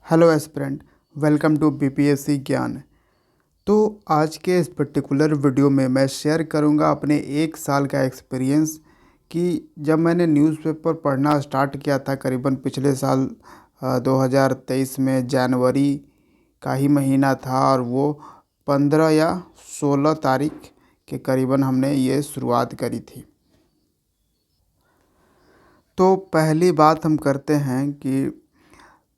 Hello aspirant, welcome to BPSC Gyan. तो आज के इस पर्टिकुलर वीडियो में मैं शेयर करूंगा अपने 1 साल का एक्सपीरियंस कि जब मैंने न्यूज़पेपर पढ़ना स्टार्ट किया था करीबन पिछले साल 2023 में जनवरी का ही महीना था और वो 15 या 16 तारीख के करीबन हमने ये शुरुआत करी थी। तो पहली बात हम करते हैं कि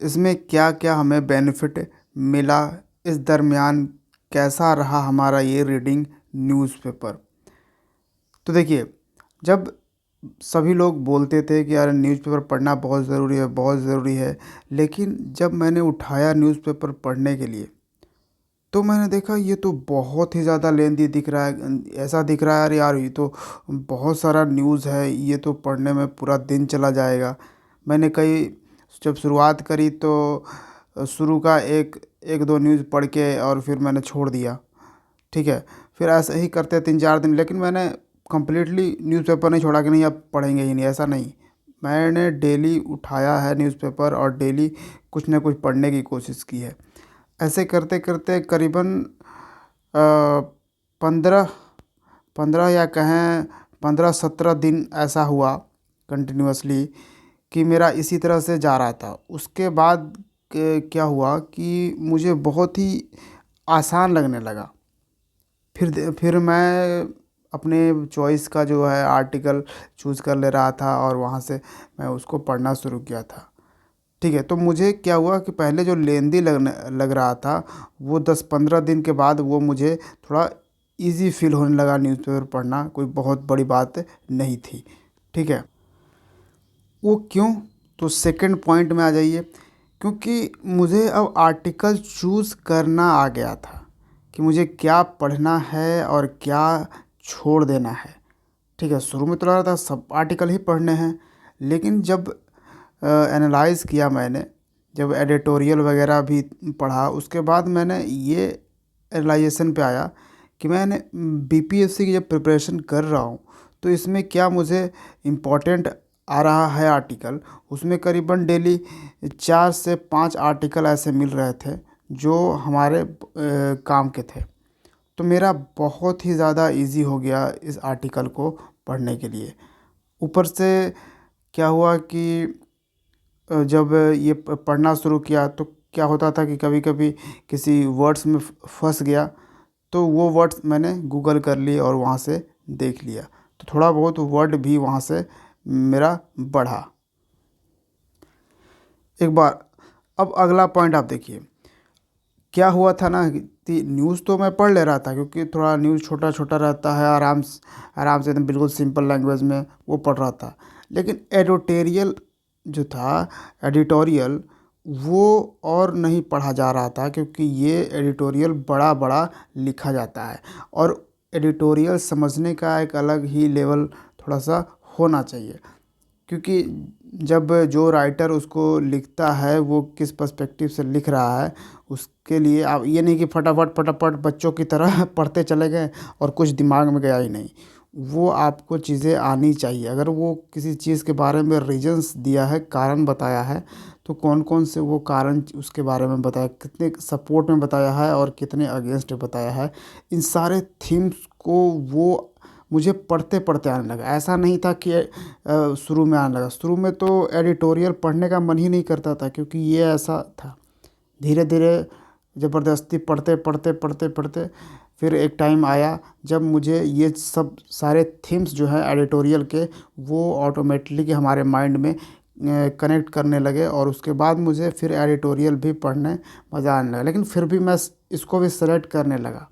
इसमें क्या क्या हमें बेनिफिट मिला, इस दरमियान कैसा रहा हमारा ये रीडिंग न्यूज़पेपर। तो देखिए, जब सभी लोग बोलते थे कि यार न्यूज़पेपर पढ़ना बहुत ज़रूरी है, बहुत ज़रूरी है, लेकिन जब मैंने उठाया न्यूज़पेपर पढ़ने के लिए तो मैंने देखा ये तो बहुत ही ज़्यादा लेंदी दिख रहा है। ऐसा दिख रहा है यार यार ये तो बहुत सारा न्यूज़ है, ये तो पढ़ने में पूरा दिन चला जाएगा। मैंने कई जब शुरुआत करी तो शुरू का एक एक दो न्यूज़ पढ़ के और फिर मैंने छोड़ दिया। ठीक है, फिर ऐसे ही करते 3-4 दिन, लेकिन मैंने कंप्लीटली न्यूज़पेपर नहीं छोड़ा कि नहीं अब पढ़ेंगे ही नहीं, ऐसा नहीं। मैंने डेली उठाया है न्यूज़पेपर और डेली कुछ ना कुछ पढ़ने की कोशिश की है। ऐसे करते करते करीबन 15 15 या कहें 15-17 दिन ऐसा हुआ कंटिन्यूअसली कि मेरा इसी तरह से जा रहा था। उसके बाद क्या हुआ कि मुझे बहुत ही आसान लगने लगा। फिर मैं अपने चॉइस का जो है आर्टिकल चूज़ कर ले रहा था और वहाँ से मैं उसको पढ़ना शुरू किया था। ठीक है, तो मुझे क्या हुआ कि पहले जो लेंदी लग रहा था वो 10-15 दिन के बाद वो मुझे थोड़ा इजी फील होने लगा। न्यूज़पेपर पढ़ना कोई बहुत बड़ी बात नहीं थी। ठीक है, वो क्यों? तो सेकंड पॉइंट में आ जाइए। क्योंकि मुझे अब आर्टिकल चूज़ करना आ गया था कि मुझे क्या पढ़ना है और क्या छोड़ देना है। ठीक है, शुरू में तो लग रहा था सब आर्टिकल ही पढ़ने हैं, लेकिन जब एनालाइज़ किया मैंने, जब एडिटोरियल वगैरह भी पढ़ा, उसके बाद मैंने ये रियलाइजेशन पे आया कि मैंने बीपीएससी की जब प्रिपरेशन कर रहा हूँ तो इसमें क्या मुझे इम्पोर्टेंट आ रहा है आर्टिकल। उसमें करीबन डेली 4 से 5 आर्टिकल ऐसे मिल रहे थे जो हमारे काम के थे। तो मेरा बहुत ही ज़्यादा इजी हो गया इस आर्टिकल को पढ़ने के लिए। ऊपर से क्या हुआ कि जब ये पढ़ना शुरू किया तो क्या होता था कि कभी कभी किसी वर्ड्स में फंस गया तो वो वर्ड्स मैंने गूगल कर लिए और वहाँ से देख लिया, तो थोड़ा बहुत वर्ड भी वहाँ से मेरा बढ़ा एक बार। अब अगला पॉइंट आप देखिए, क्या हुआ था ना कि न्यूज़ तो मैं पढ़ ले रहा था क्योंकि थोड़ा न्यूज़ छोटा छोटा रहता है, आराम से एकदम बिल्कुल सिंपल लैंग्वेज में वो पढ़ रहा था। लेकिन एडिटोरियल जो था, एडिटोरियल वो और नहीं पढ़ा जा रहा था क्योंकि ये एडिटोरियल बड़ा बड़ा लिखा जाता है और एडिटोरियल समझने का एक अलग ही लेवल थोड़ा सा होना चाहिए। क्योंकि जब जो राइटर उसको लिखता है वो किस पर्सपेक्टिव से लिख रहा है, उसके लिए आप ये नहीं कि फटाफट फटाफट बच्चों की तरह पढ़ते चले गए और कुछ दिमाग में गया ही नहीं। वो आपको चीज़ें आनी चाहिए। अगर वो किसी चीज़ के बारे में रीजंस दिया है, कारण बताया है, तो कौन कौन से वो कारण उसके बारे में बताया, कितने सपोर्ट में बताया है और कितने अगेंस्ट बताया है, इन सारे थीम्स को वो मुझे पढ़ते पढ़ते आने लगा। ऐसा नहीं था कि शुरू में आने लगा। शुरू में तो एडिटोरियल पढ़ने का मन ही नहीं करता था क्योंकि ये ऐसा था। धीरे धीरे ज़बरदस्ती पढ़ते पढ़ते पढ़ते पढ़ते फिर एक टाइम आया जब मुझे ये सब सारे थीम्स जो हैं एडिटोरियल के वो ऑटोमेटिकली हमारे माइंड में कनेक्ट करने लगे और उसके बाद मुझे फिर एडिटोरियल भी पढ़ने मज़ा आने लगा। लेकिन फिर भी मैं इसको भी सेलेक्ट करने लगा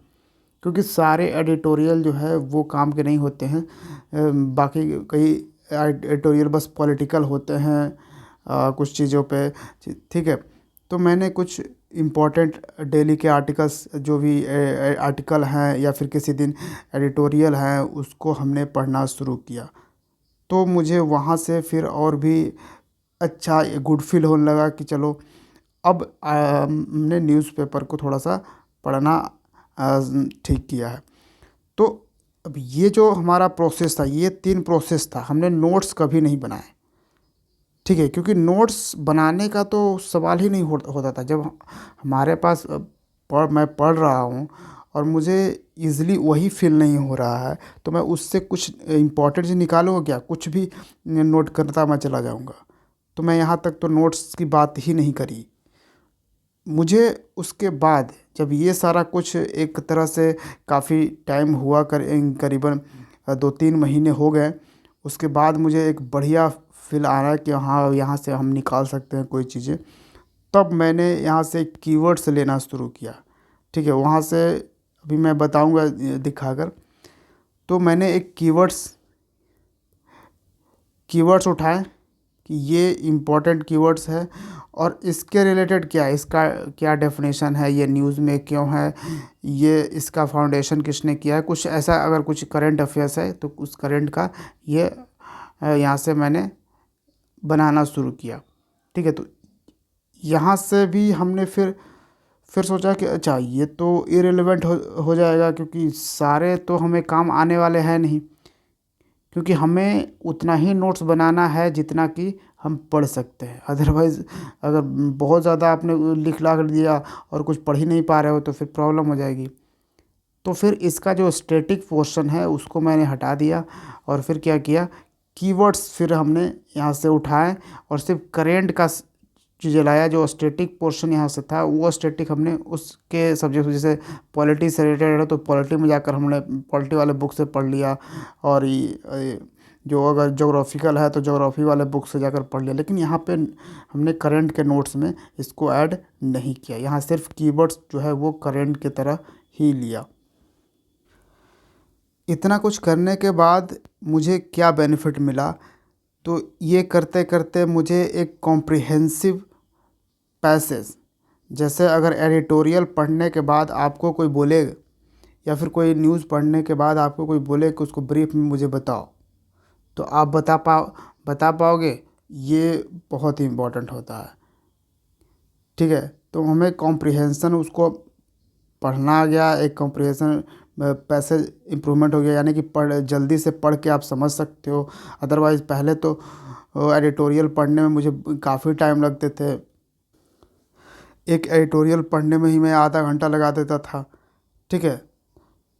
क्योंकि सारे एडिटोरियल जो है वो काम के नहीं होते हैं। बाकी कई एडिटोरियल बस पॉलिटिकल होते हैं कुछ चीज़ों पे। ठीक है, तो मैंने कुछ इम्पोर्टेंट डेली के आर्टिकल्स जो भी आर्टिकल हैं या फिर किसी दिन एडिटोरियल हैं उसको हमने पढ़ना शुरू किया। तो मुझे वहाँ से फिर और भी अच्छा गुड फील होने लगा कि चलो अब हमने न्यूज़पेपर को थोड़ा सा पढ़ना ठीक किया है। तो अब ये जो हमारा प्रोसेस था, ये 3 प्रोसेस था। हमने नोट्स कभी नहीं बनाए। ठीक है, क्योंकि नोट्स बनाने का तो सवाल ही नहीं होता था। जब हमारे पास मैं पढ़ रहा हूँ और मुझे ईज़िली वही फ़ील नहीं हो रहा है, तो मैं उससे कुछ इम्पोर्टेंट चीज़ निकालूँगा क्या? कुछ भी नोट करता मैं चला जाऊँगा। तो मैं यहाँ तक तो नोट्स की बात ही नहीं करी। मुझे उसके बाद जब ये सारा कुछ एक तरह से काफ़ी टाइम हुआ करीबन 2-3 महीने हो गए, उसके बाद मुझे एक बढ़िया फ़ील आ रहा है कि हाँ, यहाँ से हम निकाल सकते हैं कोई चीज़ें। तब मैंने यहाँ से कीवर्ड्स लेना शुरू किया। ठीक है, वहाँ से अभी मैं बताऊँगा दिखाकर। तो मैंने एक कीवर्ड्स उठाए कि ये इम्पोर्टेंट कीवर्ड्स है और इसके रिलेटेड क्या है, इसका क्या डेफिनेशन है, ये न्यूज़ में क्यों है, ये इसका फाउंडेशन किसने किया है, कुछ ऐसा अगर कुछ करंट अफेयर्स है तो उस करंट का ये यहाँ से मैंने बनाना शुरू किया। ठीक है, तो यहाँ से भी हमने फिर सोचा कि अच्छा ये तो इररिलेवेंट हो जाएगा, क्योंकि सारे तो हमें काम आने वाले हैं नहीं, क्योंकि हमें उतना ही नोट्स बनाना है जितना कि हम पढ़ सकते हैं। अदरवाइज़ अगर बहुत ज़्यादा आपने लिख ला कर दिया और कुछ पढ़ ही नहीं पा रहे हो तो फिर प्रॉब्लम हो जाएगी। तो फिर इसका जो स्टैटिक पोर्शन है उसको मैंने हटा दिया और फिर क्या किया, कीवर्ड्स फिर हमने यहाँ से उठाए और सिर्फ करेंट का चीज़ें लाया। जो स्टैटिक पोर्शन यहाँ से था वो स्टैटिक हमने उसके सब्जेक्ट, जैसे पॉलिटी से रिलेटेड है तो पॉलिटी में जाकर हमने पॉलिटी वाले बुक से पढ़ लिया, और जो अगर ज्योग्राफिकल है तो ज्योग्राफी वाले बुक से जाकर पढ़ लिया। लेकिन यहाँ पे हमने करंट के नोट्स में इसको ऐड नहीं किया, यहाँ सिर्फ कीवर्ड्स जो है वो करंट की तरह ही लिया। इतना कुछ करने के बाद मुझे क्या बेनिफिट मिला, तो ये करते करते मुझे एक कॉम्प्रिहेंसिव पैसेज, जैसे अगर एडिटोरियल पढ़ने के बाद आपको कोई बोले या फिर कोई न्यूज़ पढ़ने के बाद आपको कोई बोले कि उसको ब्रीफ में मुझे बताओ, तो आप बता पाओगे, ये बहुत ही इम्पोर्टेंट होता है। ठीक है, तो हमें कॉम्प्रिहेंसन उसको पढ़ना आ गया, एक कॉम्प्रिहेंशन पैसेज इम्प्रूवमेंट हो गया, यानी कि जल्दी से पढ़ के आप समझ सकते हो। अदरवाइज़ पहले तो एडिटोरियल पढ़ने में मुझे काफ़ी टाइम लगते थे। एक एडिटोरियल पढ़ने में ही मैं आधा घंटा लगा देता था। ठीक है,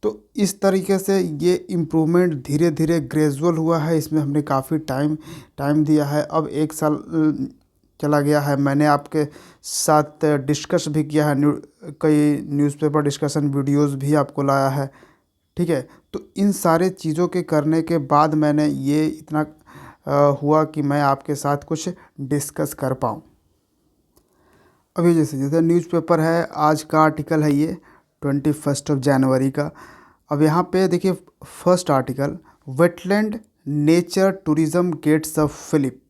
तो इस तरीके से ये इम्प्रूवमेंट धीरे धीरे ग्रेजुअल हुआ है। इसमें हमने काफ़ी टाइम दिया है। अब 1 साल चला गया है। मैंने आपके साथ डिस्कस भी किया है, कई न्यूज़पेपर डिस्कशन वीडियोस भी आपको लाया है। ठीक है, तो इन सारे चीज़ों के करने के बाद मैंने ये इतना हुआ कि मैं आपके साथ कुछ डिस्कस कर पाऊँ। अभी जैसे जैसे न्यूज़पेपर है, आज का आर्टिकल है ये 21 जनवरी का। अब यहाँ पे देखिए first article, wetland nature tourism gets a fillip.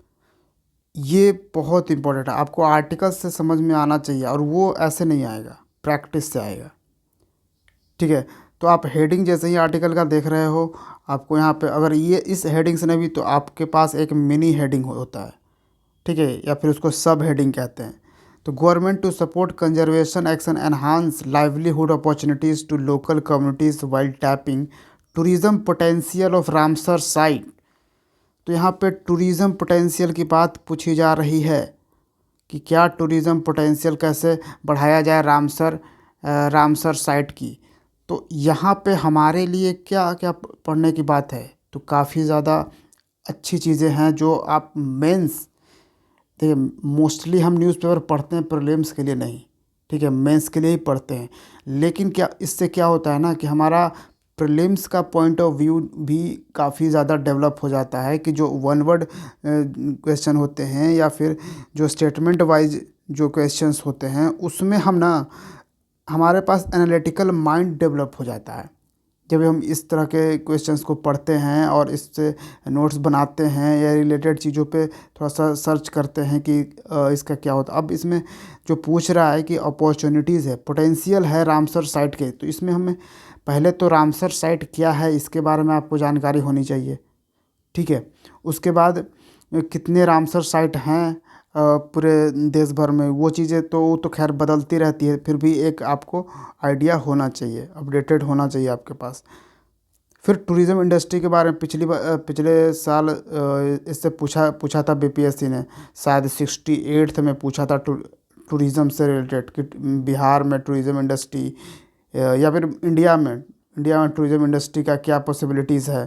ये बहुत इंपॉर्टेंट है, आपको आर्टिकल से समझ में आना चाहिए और वो ऐसे नहीं आएगा, प्रैक्टिस से आएगा। ठीक है, तो आप हेडिंग जैसे ही आर्टिकल का देख रहे हो, आपको यहाँ पे अगर ये इस हेडिंग से नहीं भी तो आपके पास एक मिनी हेडिंग होता है। ठीक है, या फिर उसको सब हेडिंग कहते हैं। तो government to support conservation action enhance livelihood opportunities to local communities while tapping tourism potential of Ramsar site. तो यहाँ पे टूरिज़्म पोटेंशियल की बात पूछी जा रही है कि क्या टूरिज़्म पोटेंशियल कैसे बढ़ाया जाए रामसर साइट की। तो यहाँ पे हमारे लिए क्या क्या पढ़ने की बात है, तो काफ़ी ज़्यादा अच्छी चीज़ें हैं जो आप मेंस, देखिए मोस्टली हम न्यूज़पेपर पढ़ते हैं प्रीलिम्स के लिए नहीं, ठीक है, मेंस के लिए ही पढ़ते हैं। लेकिन क्या इससे क्या होता है ना कि हमारा प्रीलिम्स का पॉइंट ऑफ व्यू भी काफ़ी ज़्यादा डेवलप हो जाता है कि जो वन वर्ड क्वेश्चन होते हैं या फिर जो स्टेटमेंट वाइज जो क्वेश्चंस होते हैं उसमें हम ना, हमारे पास एनालिटिकल माइंड डेवलप हो जाता है जब हम इस तरह के क्वेश्चंस को पढ़ते हैं और इससे नोट्स बनाते हैं या रिलेटेड चीज़ों पे थोड़ा सा सर्च करते हैं कि इसका क्या होता है। अब इसमें जो पूछ रहा है कि अपॉर्चुनिटीज़ है, पोटेंशियल है रामसर साइट के, तो इसमें हमें पहले तो रामसर साइट क्या है इसके बारे में आपको जानकारी होनी चाहिए। ठीक है, उसके बाद कितने रामसर साइट हैं पूरे देश भर में, वो चीज़ें तो खैर बदलती रहती है, फिर भी एक आपको आइडिया होना चाहिए, अपडेटेड होना चाहिए आपके पास। फिर टूरिज़्म इंडस्ट्री के बारे में पिछले साल इससे पूछा था बीपीएससी ने, शायद 68th में पूछा था टूरिज़्म से रिलेटेड कि बिहार में टूरिज़्म इंडस्ट्री या फिर इंडिया में टूरिज़्म इंडस्ट्री का क्या पॉसिबिलिटीज़ है।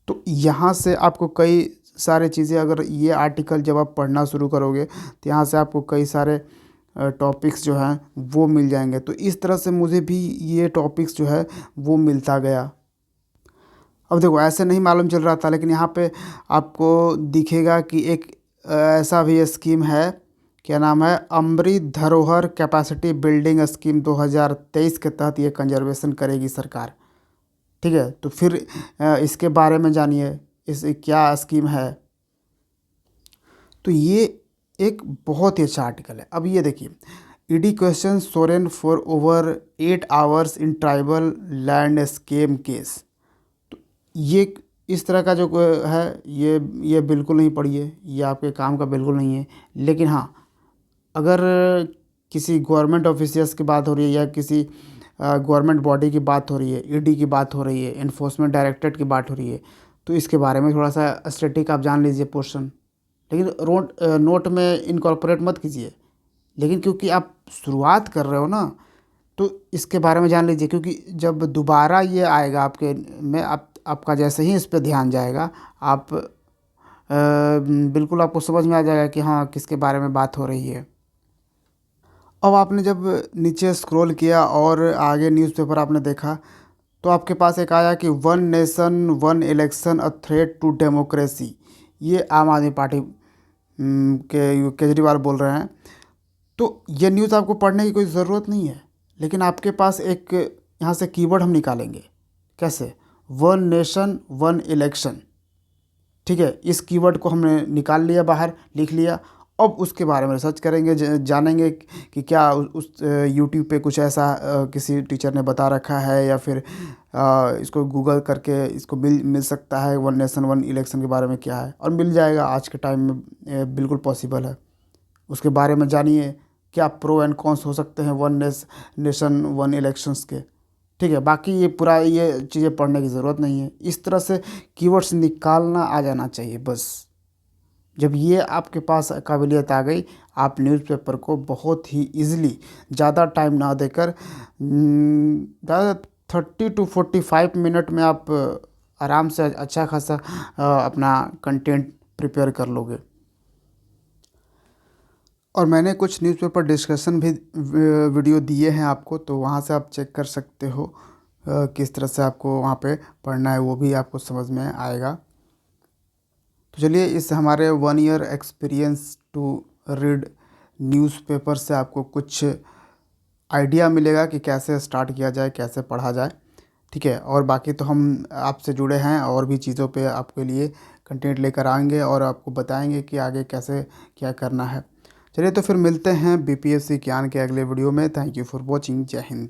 तो यहाँ से आपको कई सारे चीज़ें, अगर ये आर्टिकल जब आप पढ़ना शुरू करोगे तो यहाँ से आपको कई सारे टॉपिक्स जो हैं वो मिल जाएंगे। तो इस तरह से मुझे भी ये टॉपिक्स जो है वो मिलता गया। अब देखो ऐसे नहीं मालूम चल रहा था, लेकिन यहाँ पे आपको दिखेगा कि एक ऐसा भी स्कीम है, क्या नाम है, अमृत धरोहर कैपेसिटी बिल्डिंग स्कीम 2023 के तहत ये कंजर्वेशन करेगी सरकार। ठीक है, तो फिर इसके बारे में जानिए, इस क्या स्कीम है। तो ये एक बहुत ही अच्छा आर्टिकल है। अब ये देखिए, ED question Soren for over 8 hours in tribal land scam case. तो ये इस तरह का जो है ये बिल्कुल नहीं पढ़िए, ये आपके काम का बिल्कुल नहीं है। लेकिन हाँ, अगर किसी गवर्नमेंट ऑफिसर्स की बात हो रही है या किसी गवर्नमेंट बॉडी की बात हो रही है, ईडी की बात हो रही है, इन्फोर्समेंट डायरेक्टरेट की बात हो रही है, तो इसके बारे में थोड़ा सा स्टैटिक आप जान लीजिए पोर्शन। लेकिन नोट में इनकॉर्पोरेट मत कीजिए। लेकिन क्योंकि आप शुरुआत कर रहे हो ना, तो इसके बारे में जान लीजिए, क्योंकि जब दोबारा ये आएगा आपके में, आपका जैसे ही इस पे ध्यान जाएगा, आप बिल्कुल आपको समझ में आ जाएगा कि हाँ किसके बारे में बात हो रही है। अब आपने जब नीचे स्क्रॉल किया और आगे न्यूज़पेपर आपने देखा, तो आपके पास एक आया कि one nation one election a threat to democracy. ये आम आदमी पार्टी के केजरीवाल बोल रहे हैं। तो ये न्यूज़ आपको पढ़ने की कोई ज़रूरत नहीं है, लेकिन आपके पास एक यहाँ से कीवर्ड हम निकालेंगे। कैसे? One nation one election. ठीक है, इस कीवर्ड को हमने निकाल लिया, बाहर लिख लिया। अब उसके बारे में रिसर्च करेंगे, जानेंगे कि क्या उस यूट्यूब पे कुछ ऐसा किसी टीचर ने बता रखा है, या फिर इसको गूगल करके इसको मिल सकता है वन नेशन वन इलेक्शन के बारे में क्या है, और मिल जाएगा आज के टाइम में, बिल्कुल पॉसिबल है। उसके बारे में जानिए क्या प्रो एंड कॉन्स हो सकते हैं वन नेशन वन इलेक्शंस के। ठीक है, बाकी ये पूरा ये चीज़ें पढ़ने की ज़रूरत नहीं है। इस तरह से कीवर्ड्स निकालना आ जाना चाहिए बस। जब ये आपके पास काबिलियत आ गई, आप न्यूज़पेपर को बहुत ही ईज़िली, ज़्यादा टाइम ना देकर, ज़्यादा 30 to 45 मिनट में आप आराम से अच्छा खासा अपना कंटेंट प्रिपेयर कर लोगे। और मैंने कुछ न्यूज़पेपर डिस्कशन भी वीडियो दिए हैं आपको, तो वहाँ से आप चेक कर सकते हो किस तरह से आपको वहाँ पे पढ़ना है, वो भी आपको समझ में आएगा। तो चलिए, इस हमारे 1 year experience to read newspaper से आपको कुछ आइडिया मिलेगा कि कैसे स्टार्ट किया जाए, कैसे पढ़ा जाए। ठीक है, और बाकी तो हम आपसे जुड़े हैं, और भी चीज़ों पे आपके लिए कंटेंट लेकर आएंगे और आपको बताएंगे कि आगे कैसे क्या करना है। चलिए, तो फिर मिलते हैं बीपीएससी ज्ञान के अगले वीडियो में। Thank you for watching. जय हिंद।